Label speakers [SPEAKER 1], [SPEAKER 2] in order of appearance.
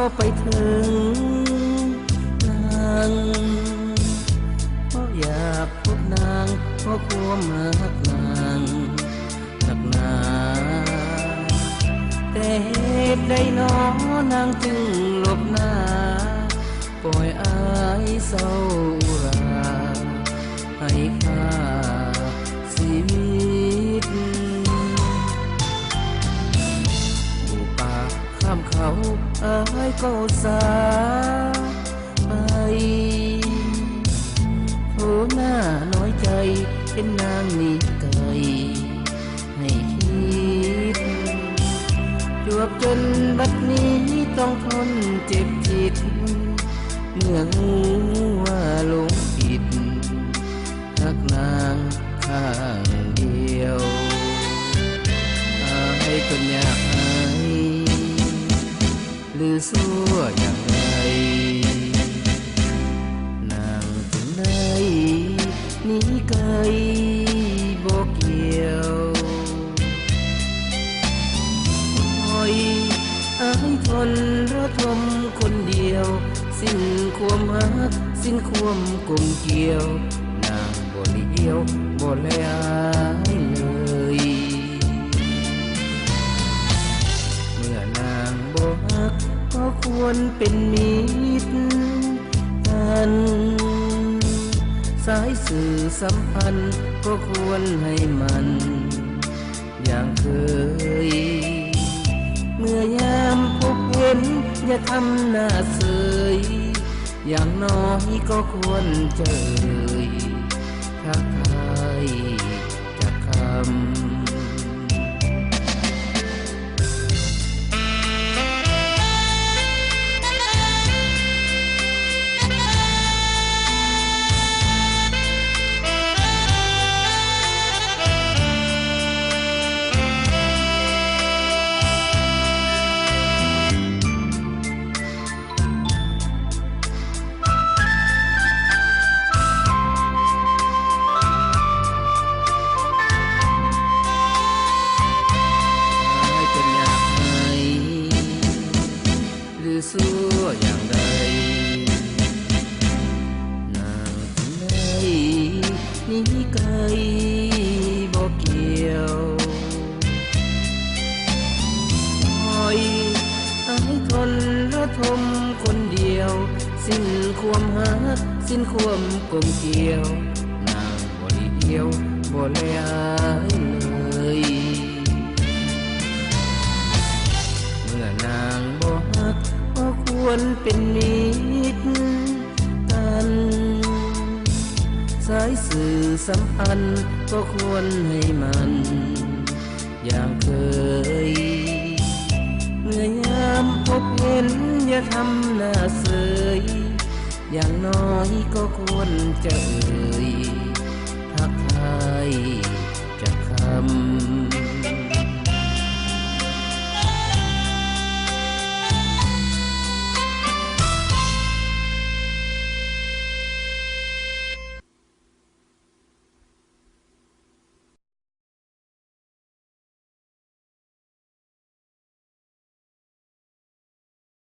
[SPEAKER 1] ก็ไปถึงนางเพราะอยากพบนางเพราะความรักนางหนักหนาแต่เหตุใดหนอนางจึงหลบหน้าปล่อยอายเศร้าราให้ค่าชีวิตอยู่ป่าข้ามเขาอายก็สาไปโทหน้าน้อยใจเป็นนางนิไกให้คิดจวบจนบัดนี้ต้องทนเจ็บจิตเมื่อหูว่าหลงผิดรักนางข้างเดียวให้จนอยากให้หรือสู้อย่างไรนางจึงได้หนีไกลบ่เกี่ยวคอยอายทนระทมคนเดียวสิ้นความรักสิ้นความกลมเกลียวนางบ่เลี้ยวบ่แลเลยเมื่อนางบ่ฮักก็ควรเป็นมิตรกันสายสื่อสัมพันธ์ก็ควรให้มันอย่างเคยเมื่อยามพบเห็นอย่าทำหน้าเสยอย่างน้อยก็ควรเจยทักทายจากคำสู้อย่างไรนางจึงได้หนีไกลบ่เกี่ยวคอยอายทนระทมคนเดียวสิ้นความหักสิ้นความกลมเกลียวนางบ่เลี้ยวบ่แลเลยเมื่อนางบ่ฮักก็ควรเป็นมิตรกันสายสื่อสัมพันธ์ก็ควรให้มันอย่างเคยเมื่อยามพบเห็นอย่าทำหน้าเสยอย่างน้อยก็ควรจะทักทายจากคำ